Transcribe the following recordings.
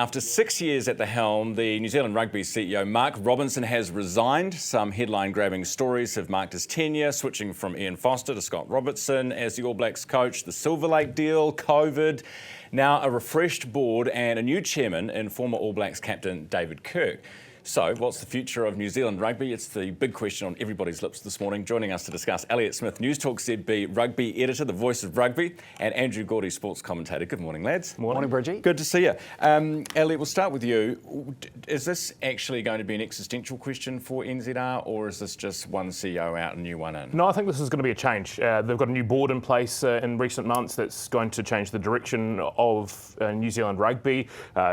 After 6 years at the helm, the New Zealand Rugby CEO Mark Robinson has resigned. Some headline-grabbing stories have marked his tenure, switching from Ian Foster to Scott Robertson as the All Blacks coach, the Silver Lake deal, COVID, now a refreshed board and a new chairman in former All Blacks captain David Kirk. So, what's the future of New Zealand rugby? It's the big question on everybody's lips this morning. Joining us to discuss, Elliott Smith, News Talk ZB rugby editor, the voice of rugby, and Andrew Gordy, sports commentator. Good morning, lads. Morning, Bridgie. Good to see you. Elliott, we'll start with you. Is this actually going to be an existential question for NZR, or is this just one CEO out and new one in? No, I think this is going to be a change. They've got a new board in place in recent months that's going to change the direction of New Zealand rugby.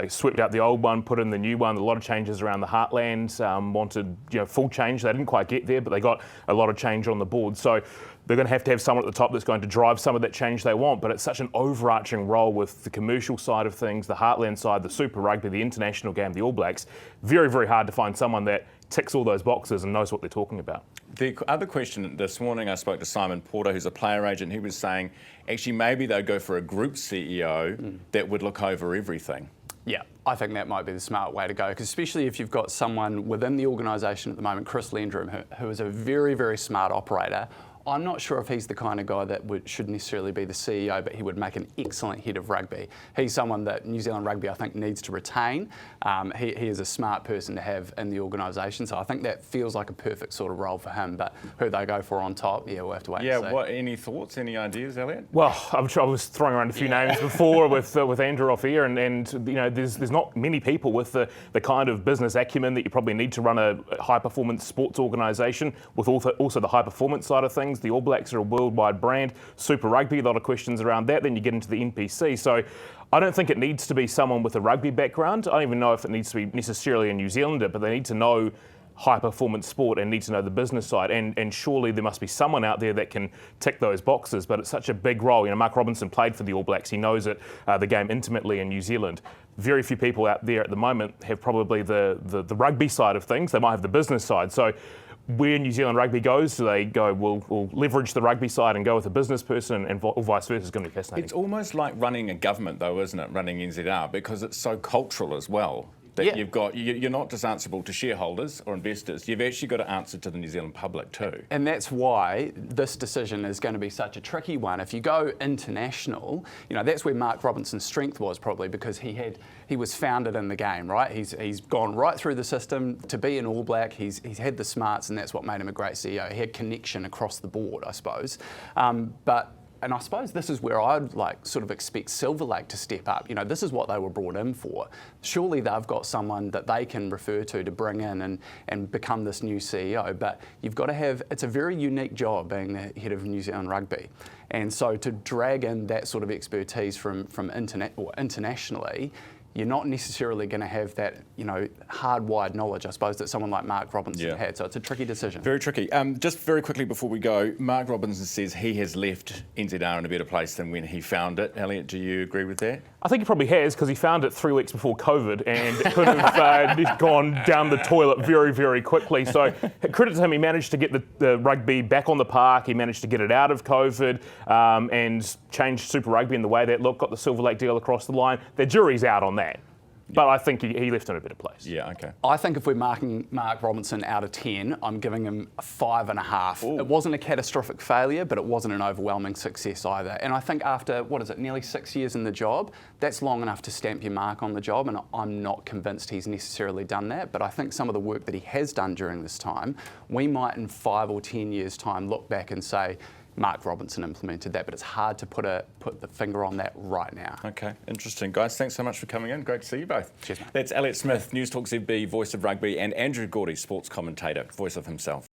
Swept out the old one, put in the new one. A lot of changes around the heartland. Wanted full change. They didn't quite get there, but they got a lot of change on the board. So they're going to have someone at the top that's going to drive some of that change they want. But it's such an overarching role with the commercial side of things, the heartland side, the Super Rugby, the international game, the All Blacks. Very, very hard to find someone that ticks all those boxes and knows what they're talking about. The other question this morning, I spoke to Simon Porter, who's a player agent. He was saying, actually, maybe they'd go for a group CEO that would look over everything. Yeah, I think that might be the smart way to go, because especially if you've got someone within the organisation at the moment, Chris Landrum, who is a very, very smart operator. I'm not sure if he's the kind of guy that should necessarily be the CEO, but he would make an excellent head of rugby. He's someone that New Zealand Rugby, I think, needs to retain. He is a smart person to have in the organisation, so I think that feels like a perfect sort of role for him. But who they go for on top, yeah, we'll have to wait and see. Any thoughts, any ideas, Elliott? Well, I'm sure I was throwing around a few names before with Andrew off here, and there's not many people with the kind of business acumen that you probably need to run a high-performance sports organisation, with also the high-performance side of things. The All Blacks are a worldwide brand. Super Rugby, a lot of questions around that. Then you get into the NPC. So I don't think it needs to be someone with a rugby background. I don't even know if it needs to be necessarily a New Zealander, but they need to know high-performance sport and need to know the business side. And surely there must be someone out there that can tick those boxes, but it's such a big role. Mark Robinson played for the All Blacks. He knows it, the game intimately in New Zealand. Very few people out there at the moment have probably the rugby side of things. They might have the business side. So where New Zealand Rugby goes, do they go, we'll leverage the rugby side and go with a business person, and vice versa is going to be fascinating. It's almost like running a government, though, isn't it, running NZR, because it's so cultural as well. That you're not just answerable to shareholders or investors, you've actually got to answer to the New Zealand public too. And that's why this decision is going to be such a tricky one. If you go international, that's where Mark Robinson's strength was, probably, because he was founded in the game, right? He's gone right through the system to be an All Black. He's had the smarts, and that's what made him a great CEO. He had connection across the board, I suppose. And I suppose this is where I'd sort of expect Silver Lake to step up. This is what they were brought in for. Surely they've got someone that they can refer to bring in and become this new CEO. But you've got to have, it's a very unique job being the head of New Zealand Rugby. And so to drag in that sort of expertise from internationally, you're not necessarily going to have that, hardwired knowledge, I suppose, that someone like Mark Robinson had. So it's a tricky decision. Very tricky. Just very quickly before we go, Mark Robinson says he has left NZR in a better place than when he found it. Elliott, do you agree with that? I think he probably has, because he found it 3 weeks before COVID, and it could have gone down the toilet very, very quickly. So credit to him, he managed to get the rugby back on the park. He managed to get it out of COVID and changed Super Rugby in the way that looked, got the Silver Lake deal across the line. The jury's out on that. But I think he left in a better place. Yeah, okay. I think if we're marking Mark Robinson out of 10, I'm giving him a 5.5. Ooh. It wasn't a catastrophic failure, but it wasn't an overwhelming success either. And I think after, nearly 6 years in the job, that's long enough to stamp your mark on the job, and I'm not convinced he's necessarily done that. But I think some of the work that he has done during this time, we might in 5 or 10 years' time look back and say, Mark Robinson implemented that, but it's hard to put the finger on that right now. Okay, interesting. Guys, thanks so much for coming in. Great to see you both. Cheers, mate. That's Elliott Smith, News Talk ZB, voice of rugby, and Andrew Gordy, sports commentator, voice of himself.